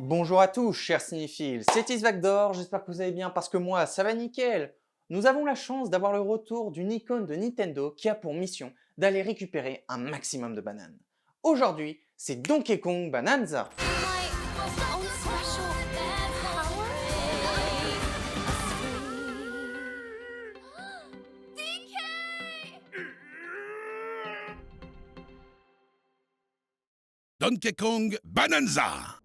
Bonjour à tous, chers cinéphiles, c'est Isvagdor, j'espère que vous allez bien parce que moi, ça va nickel. Nous avons la chance d'avoir le retour d'une icône de Nintendo qui a pour mission d'aller récupérer un maximum de bananes. Aujourd'hui, c'est Donkey Kong Bonanza. My own special power? DK! Donkey Kong Bonanza.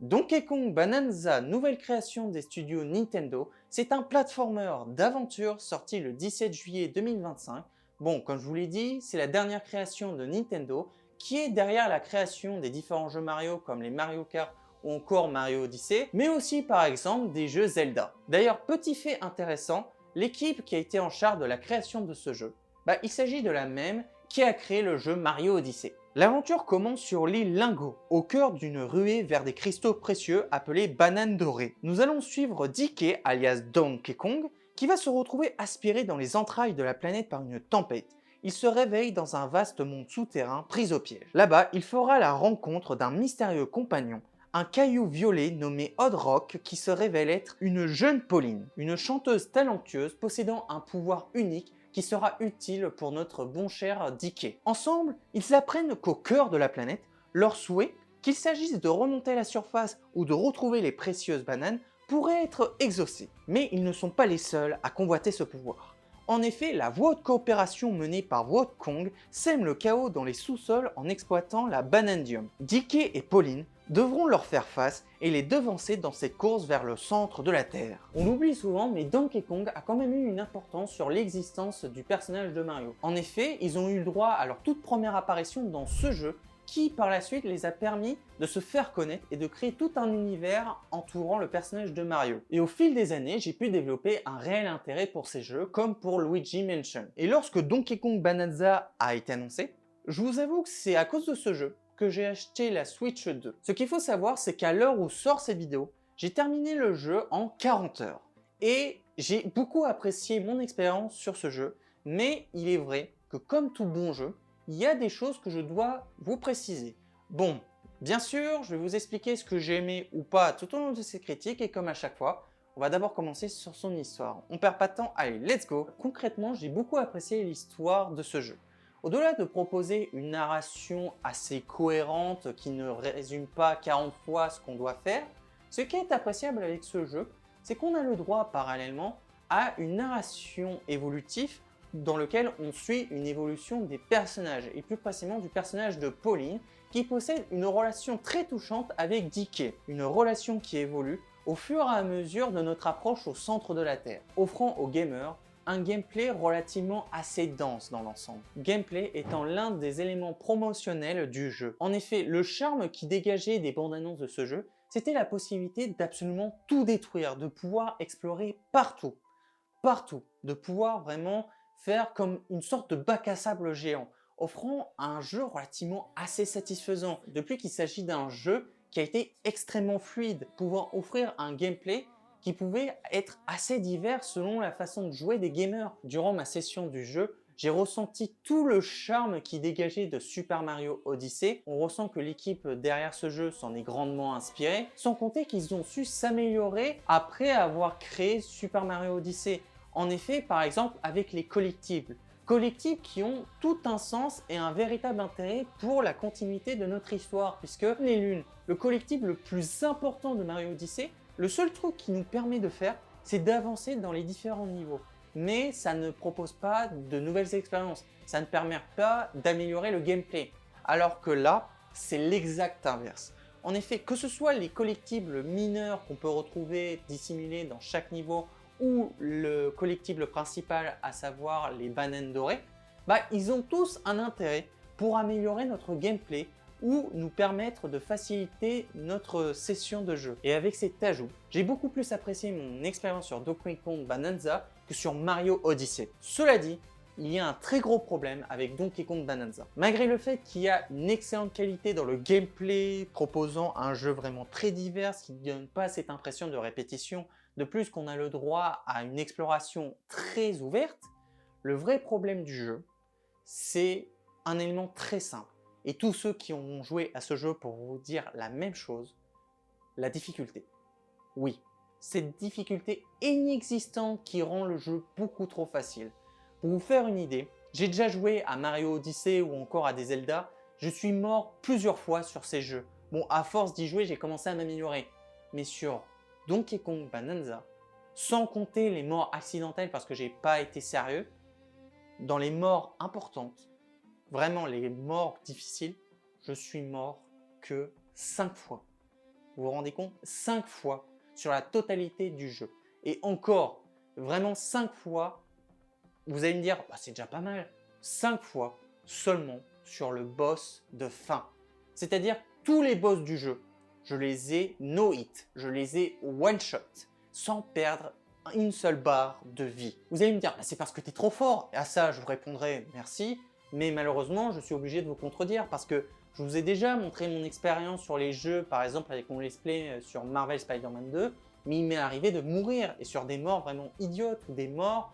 Donkey Kong Bonanza, nouvelle création des studios Nintendo, c'est un platformer d'aventure sorti le 17 juillet 2025. Bon, comme je vous l'ai dit, c'est la dernière création de Nintendo qui est derrière la création des différents jeux Mario comme les Mario Kart ou encore Mario Odyssey, mais aussi par exemple des jeux Zelda. D'ailleurs, petit fait intéressant, l'équipe qui a été en charge de la création de ce jeu, il s'agit de la même qui a créé le jeu Mario Odyssey. L'aventure commence sur l'île Lingo, au cœur d'une ruée vers des cristaux précieux appelés bananes dorées. Nous allons suivre DK, alias Donkey Kong, qui va se retrouver aspiré dans les entrailles de la planète par une tempête. Il se réveille dans un vaste monde souterrain pris au piège. Là-bas, il fera la rencontre d'un mystérieux compagnon, un caillou violet nommé Odd Rock qui se révèle être une jeune Pauline, une chanteuse talentueuse possédant un pouvoir unique qui sera utile pour notre bon cher DK. Ensemble, ils apprennent qu'au cœur de la planète, leur souhait, qu'il s'agisse de remonter à la surface ou de retrouver les précieuses bananes, pourrait être exaucé. Mais ils ne sont pas les seuls à convoiter ce pouvoir. En effet, la voie de coopération menée par Wot Kong sème le chaos dans les sous-sols en exploitant la Banandium. DK et Pauline devront leur faire face et les devancer dans cette course vers le centre de la Terre. On l'oublie souvent, mais Donkey Kong a quand même eu une importance sur l'existence du personnage de Mario. En effet, ils ont eu le droit à leur toute première apparition dans ce jeu qui par la suite les a permis de se faire connaître et de créer tout un univers entourant le personnage de Mario. Et au fil des années, j'ai pu développer un réel intérêt pour ces jeux comme pour Luigi Mansion. Et lorsque Donkey Kong Bonanza a été annoncé, je vous avoue que c'est à cause de ce jeu que j'ai acheté la Switch 2. Ce qu'il faut savoir, c'est qu'à l'heure où sort cette vidéo, j'ai terminé le jeu en 40 heures. Et j'ai beaucoup apprécié mon expérience sur ce jeu, mais il est vrai que comme tout bon jeu, il y a des choses que je dois vous préciser. Bon, bien sûr, je vais vous expliquer ce que j'ai aimé ou pas tout au long de ces critiques et comme à chaque fois, on va d'abord commencer sur son histoire. On perd pas de temps, allez, let's go. Concrètement, j'ai beaucoup apprécié l'histoire de ce jeu. Au-delà de proposer une narration assez cohérente qui ne résume pas 40 fois ce qu'on doit faire, ce qui est appréciable avec ce jeu, c'est qu'on a le droit parallèlement à une narration évolutive dans lequel on suit une évolution des personnages, et plus précisément du personnage de Pauline, qui possède une relation très touchante avec DK, une relation qui évolue au fur et à mesure de notre approche au centre de la Terre, offrant aux gamers un gameplay relativement assez dense dans l'ensemble. Gameplay étant l'un des éléments promotionnels du jeu. En effet, le charme qui dégageait des bandes annonces de ce jeu, c'était la possibilité d'absolument tout détruire, de pouvoir explorer partout, de pouvoir vraiment faire comme une sorte de bac à sable géant, offrant un jeu relativement assez satisfaisant. De plus qu'il s'agit d'un jeu qui a été extrêmement fluide, pouvant offrir un gameplay qui pouvait être assez divers selon la façon de jouer des gamers. Durant ma session du jeu, j'ai ressenti tout le charme qui dégageait de Super Mario Odyssey. On ressent que l'équipe derrière ce jeu s'en est grandement inspirée, sans compter qu'ils ont su s'améliorer après avoir créé Super Mario Odyssey. En effet, par exemple, avec les collectibles. Collectibles qui ont tout un sens et un véritable intérêt pour la continuité de notre histoire, puisque les lunes, le collectible le plus important de Mario Odyssey, le seul truc qui nous permet de faire, c'est d'avancer dans les différents niveaux. Mais ça ne propose pas de nouvelles expériences, ça ne permet pas d'améliorer le gameplay. Alors que là, c'est l'exact inverse. En effet, que ce soit les collectibles mineurs qu'on peut retrouver dissimulés dans chaque niveau ou le collectible principal, à savoir les bananes dorées, ils ont tous un intérêt pour améliorer notre gameplay ou nous permettre de faciliter notre session de jeu. Et avec cet ajout, j'ai beaucoup plus apprécié mon expérience sur Donkey Kong Bonanza que sur Mario Odyssey. Cela dit, il y a un très gros problème avec Donkey Kong Bonanza. Malgré le fait qu'il y a une excellente qualité dans le gameplay, proposant un jeu vraiment très divers qui ne donne pas cette impression de répétition, de plus qu'on a le droit à une exploration très ouverte, le vrai problème du jeu, c'est un élément très simple. Et tous ceux qui ont joué à ce jeu pour vous dire la même chose, la difficulté. Oui, cette difficulté inexistante qui rend le jeu beaucoup trop facile. Pour vous faire une idée, j'ai déjà joué à Mario Odyssey ou encore à des Zelda, je suis mort plusieurs fois sur ces jeux. Bon, à force d'y jouer, j'ai commencé à m'améliorer. Mais sur Donkey Kong Bonanza, sans compter les morts accidentelles parce que j'ai pas été sérieux, dans les morts importantes, vraiment les morts difficiles, je suis mort que 5 fois. Vous vous rendez compte? 5 fois sur la totalité du jeu. Et encore, vraiment 5 fois, vous allez me dire, bah, c'est déjà pas mal. 5 fois seulement sur le boss de fin. C'est-à-dire tous les boss du jeu, je les ai no-hit, je les ai one-shot, sans perdre une seule barre de vie. Vous allez me dire, bah, c'est parce que tu es trop fort. Et à ça, je vous répondrai merci, mais malheureusement, je suis obligé de vous contredire parce que je vous ai déjà montré mon expérience sur les jeux, par exemple avec mon let's play sur Marvel Spider-Man 2, mais il m'est arrivé de mourir, et sur des morts vraiment idiotes, ou des morts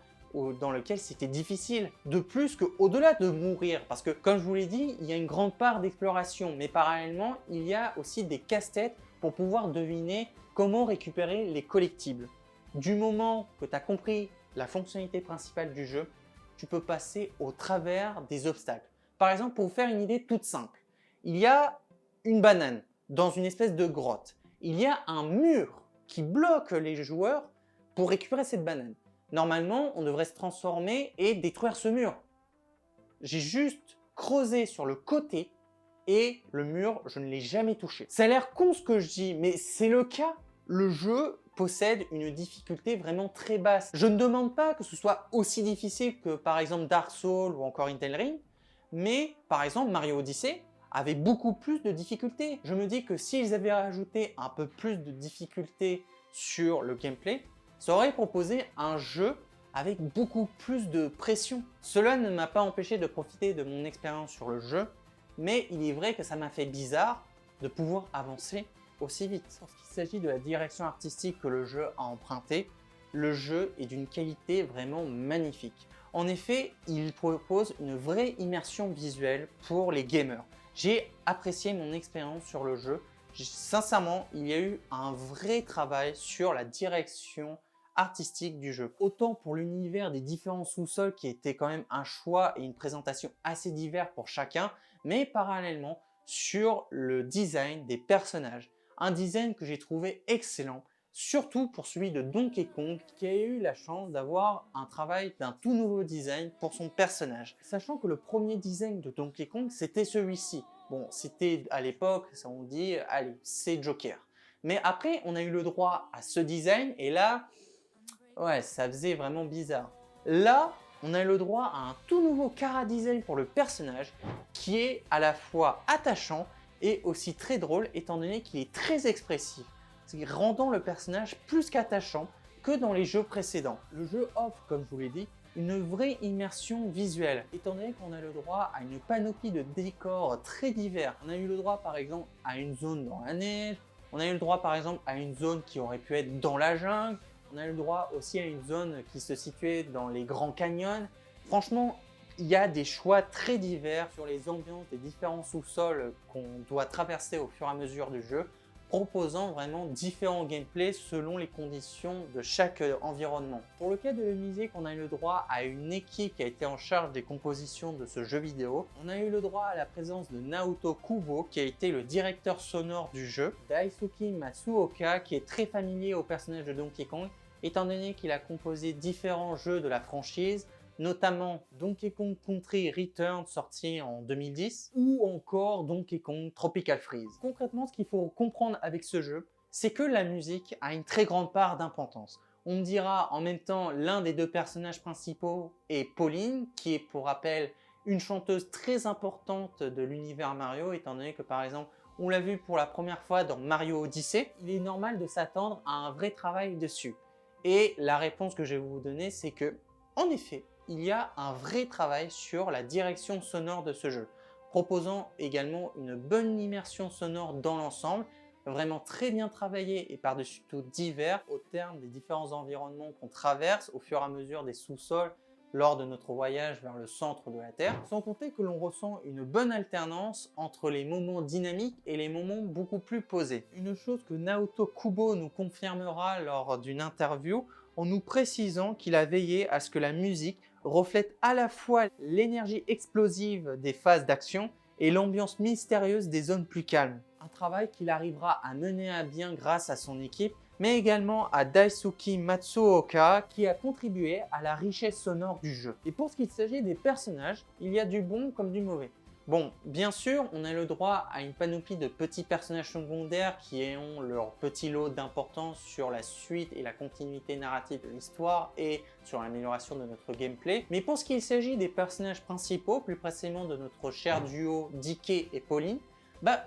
dans lesquelles c'était difficile. De plus qu'au-delà de mourir, parce que comme je vous l'ai dit, il y a une grande part d'exploration, mais parallèlement, il y a aussi des casse-têtes pour pouvoir deviner comment récupérer les collectibles. Du moment que tu as compris la fonctionnalité principale du jeu, tu peux passer au travers des obstacles. Par exemple, pour vous faire une idée toute simple, il y a une banane dans une espèce de grotte. Il y a un mur qui bloque les joueurs pour récupérer cette banane. Normalement, on devrait se transformer et détruire ce mur. J'ai juste creusé sur le côté et le mur, je ne l'ai jamais touché. Ça a l'air con ce que je dis, mais c'est le cas. Le jeu possède une difficulté vraiment très basse. Je ne demande pas que ce soit aussi difficile que par exemple Dark Souls ou encore Elden Ring, mais par exemple Mario Odyssey avait beaucoup plus de difficultés. Je me dis que s'ils avaient rajouté un peu plus de difficultés sur le gameplay, ça aurait proposé un jeu avec beaucoup plus de pression. Cela ne m'a pas empêché de profiter de mon expérience sur le jeu, mais il est vrai que ça m'a fait bizarre de pouvoir avancer aussi vite. Lorsqu'il s'agit de la direction artistique que le jeu a empruntée, le jeu est d'une qualité vraiment magnifique. En effet, il propose une vraie immersion visuelle pour les gamers. J'ai apprécié mon expérience sur le jeu. Sincèrement, il y a eu un vrai travail sur la direction artistique du jeu. Autant pour l'univers des différents sous-sols qui était quand même un choix et une présentation assez divers pour chacun, mais parallèlement sur le design des personnages. Un design que j'ai trouvé excellent, surtout pour celui de Donkey Kong qui a eu la chance d'avoir un travail d'un tout nouveau design pour son personnage. Sachant que le premier design de Donkey Kong c'était celui-ci. Bon, c'était à l'époque, ça on dit, allez, c'est Joker. Mais après, on a eu le droit à ce design et là, ouais, ça faisait vraiment bizarre. Là, on a le droit à un tout nouveau chara-design pour le personnage qui est à la fois attachant et aussi très drôle étant donné qu'il est très expressif, rendant le personnage plus qu'attachant que dans les jeux précédents. Le jeu offre, comme je vous l'ai dit, une vraie immersion visuelle, étant donné qu'on a le droit à une panoplie de décors très divers. On a eu le droit par exemple à une zone dans la neige, on a eu le droit par exemple à une zone qui aurait pu être dans la jungle, on a eu le droit aussi à une zone qui se situait dans les grands canyons. Franchement, il y a des choix très divers sur les ambiances des différents sous-sols qu'on doit traverser au fur et à mesure du jeu, proposant vraiment différents gameplays selon les conditions de chaque environnement. Pour le cas de la musique, on a eu le droit à une équipe qui a été en charge des compositions de ce jeu vidéo. On a eu le droit à la présence de Naoto Kubo qui a été le directeur sonore du jeu, Daisuke Matsuoka qui est très familier au personnage de Donkey Kong étant donné qu'il a composé différents jeux de la franchise, notamment Donkey Kong Country Returns sorti en 2010 ou encore Donkey Kong Tropical Freeze. Concrètement, ce qu'il faut comprendre avec ce jeu, c'est que la musique a une très grande part d'importance. On me dira en même temps l'un des deux personnages principaux est Pauline, qui est pour rappel une chanteuse très importante de l'univers Mario, étant donné que par exemple on l'a vu pour la première fois dans Mario Odyssey. Il est normal de s'attendre à un vrai travail dessus. Et la réponse que je vais vous donner, c'est que, en effet, il y a un vrai travail sur la direction sonore de ce jeu, proposant également une bonne immersion sonore dans l'ensemble, vraiment très bien travaillé et par-dessus tout divers au terme des différents environnements qu'on traverse au fur et à mesure des sous-sols lors de notre voyage vers le centre de la Terre, sans compter que l'on ressent une bonne alternance entre les moments dynamiques et les moments beaucoup plus posés. Une chose que Naoto Kubo nous confirmera lors d'une interview en nous précisant qu'il a veillé à ce que la musique reflète à la fois l'énergie explosive des phases d'action et l'ambiance mystérieuse des zones plus calmes. Un travail qu'il arrivera à mener à bien grâce à son équipe, mais également à Daisuke Matsuoka qui a contribué à la richesse sonore du jeu. Et pour ce qui s'agit des personnages, il y a du bon comme du mauvais. Bon, bien sûr, on a le droit à une panoplie de petits personnages secondaires qui ont leur petit lot d'importance sur la suite et la continuité narrative de l'histoire et sur l'amélioration de notre gameplay. Mais pour ce qui s'agit des personnages principaux, plus précisément de notre cher duo Dike et Pauline,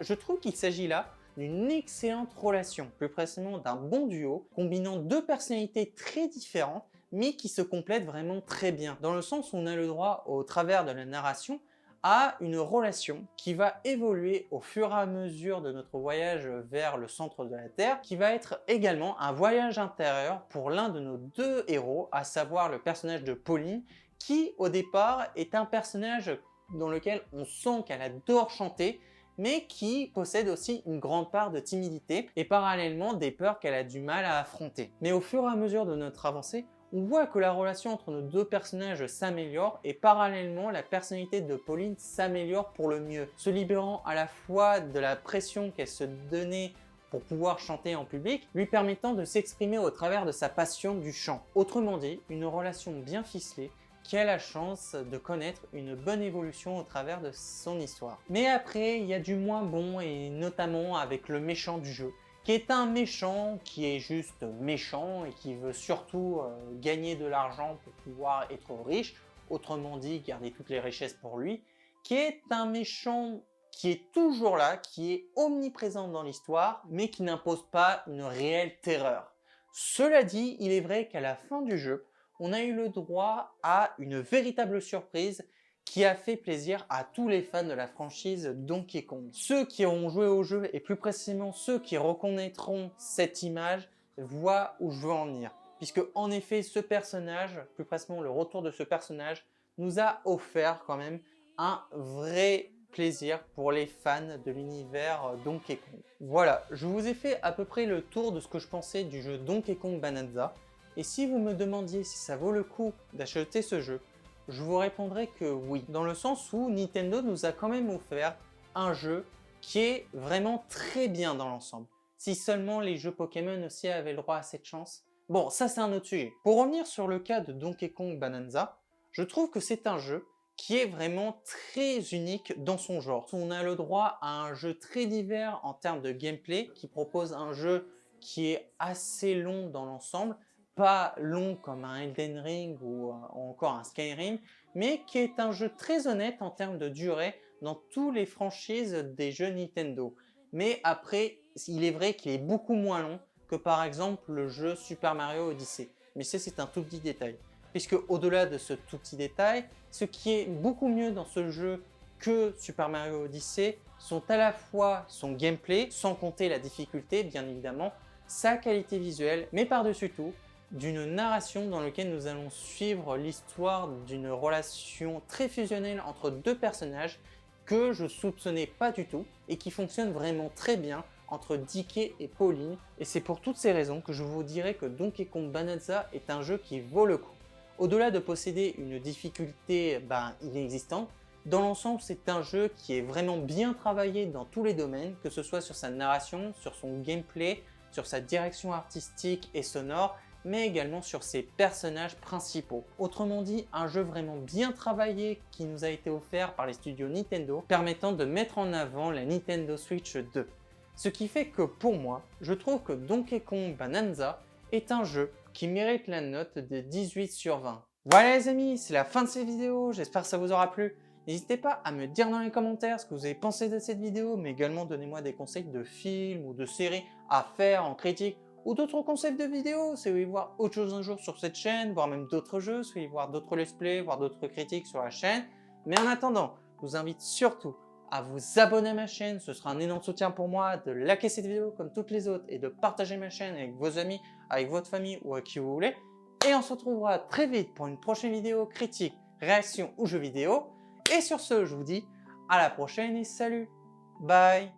je trouve qu'il s'agit là d'une excellente relation, plus précisément d'un bon duo, combinant deux personnalités très différentes, mais qui se complètent vraiment très bien, dans le sens où on a le droit, au travers de la narration, à une relation qui va évoluer au fur et à mesure de notre voyage vers le centre de la Terre, qui va être également un voyage intérieur pour l'un de nos deux héros, à savoir le personnage de Pauline, qui au départ est un personnage dans lequel on sent qu'elle adore chanter, mais qui possède aussi une grande part de timidité et parallèlement des peurs qu'elle a du mal à affronter. Mais au fur et à mesure de notre avancée, on voit que la relation entre nos deux personnages s'améliore et parallèlement la personnalité de Pauline s'améliore pour le mieux, se libérant à la fois de la pression qu'elle se donnait pour pouvoir chanter en public, lui permettant de s'exprimer au travers de sa passion du chant. Autrement dit, une relation bien ficelée qui a la chance de connaître une bonne évolution au travers de son histoire. Mais après, il y a du moins bon, et notamment avec le méchant du jeu, qui est un méchant qui est juste méchant et qui veut surtout gagner de l'argent pour pouvoir être riche, autrement dit garder toutes les richesses pour lui, qui est un méchant qui est toujours là, qui est omniprésent dans l'histoire, mais qui n'impose pas une réelle terreur. Cela dit, il est vrai qu'à la fin du jeu, on a eu le droit à une véritable surprise qui a fait plaisir à tous les fans de la franchise Donkey Kong. Ceux qui auront joué au jeu et plus précisément ceux qui reconnaîtront cette image voient où je veux en venir. Puisque en effet ce personnage, plus précisément le retour de ce personnage, nous a offert quand même un vrai plaisir pour les fans de l'univers Donkey Kong. Voilà, je vous ai fait à peu près le tour de ce que je pensais du jeu Donkey Kong Bonanza. Et si vous me demandiez si ça vaut le coup d'acheter ce jeu, je vous répondrai que oui, dans le sens où Nintendo nous a quand même offert un jeu qui est vraiment très bien dans l'ensemble. Si seulement les jeux Pokémon aussi avaient le droit à cette chance. Bon, ça c'est un autre sujet. Pour revenir sur le cas de Donkey Kong Bonanza, je trouve que c'est un jeu qui est vraiment très unique dans son genre. On a le droit à un jeu très divers en termes de gameplay, qui propose un jeu qui est assez long dans l'ensemble, pas long comme un Elden Ring ou encore un Skyrim, mais qui est un jeu très honnête en termes de durée dans toutes les franchises des jeux Nintendo. Mais après, il est vrai qu'il est beaucoup moins long que par exemple le jeu Super Mario Odyssey. Mais c'est un tout petit détail. Puisque au-delà de ce tout petit détail, ce qui est beaucoup mieux dans ce jeu que Super Mario Odyssey sont à la fois son gameplay, sans compter la difficulté bien évidemment, sa qualité visuelle, mais par-dessus tout, d'une narration dans laquelle nous allons suivre l'histoire d'une relation très fusionnelle entre deux personnages que je soupçonnais pas du tout et qui fonctionne vraiment très bien entre Dike et Pauline. Et c'est pour toutes ces raisons que je vous dirais que Donkey Kong Bonanza est un jeu qui vaut le coup. Au-delà de posséder une difficulté inexistante, dans l'ensemble c'est un jeu qui est vraiment bien travaillé dans tous les domaines, que ce soit sur sa narration, sur son gameplay, sur sa direction artistique et sonore, mais également sur ses personnages principaux. Autrement dit, un jeu vraiment bien travaillé qui nous a été offert par les studios Nintendo, permettant de mettre en avant la Nintendo Switch 2. Ce qui fait que pour moi, je trouve que Donkey Kong Bonanza est un jeu qui mérite la note de 18 sur 20. Voilà les amis, c'est la fin de cette vidéo, j'espère que ça vous aura plu. N'hésitez pas à me dire dans les commentaires ce que vous avez pensé de cette vidéo, mais également donnez-moi des conseils de films ou de séries à faire en critique, ou d'autres concepts de vidéos, si vous voulez voir autre chose un jour sur cette chaîne, voire même d'autres jeux, si vous voulez voir d'autres let's play, voir d'autres critiques sur la chaîne. Mais en attendant, je vous invite surtout à vous abonner à ma chaîne, ce sera un énorme soutien pour moi, de liker cette vidéo comme toutes les autres et de partager ma chaîne avec vos amis, avec votre famille ou à qui vous voulez. Et on se retrouvera très vite pour une prochaine vidéo critique, réaction ou jeu vidéo. Et sur ce, je vous dis à la prochaine et salut. Bye.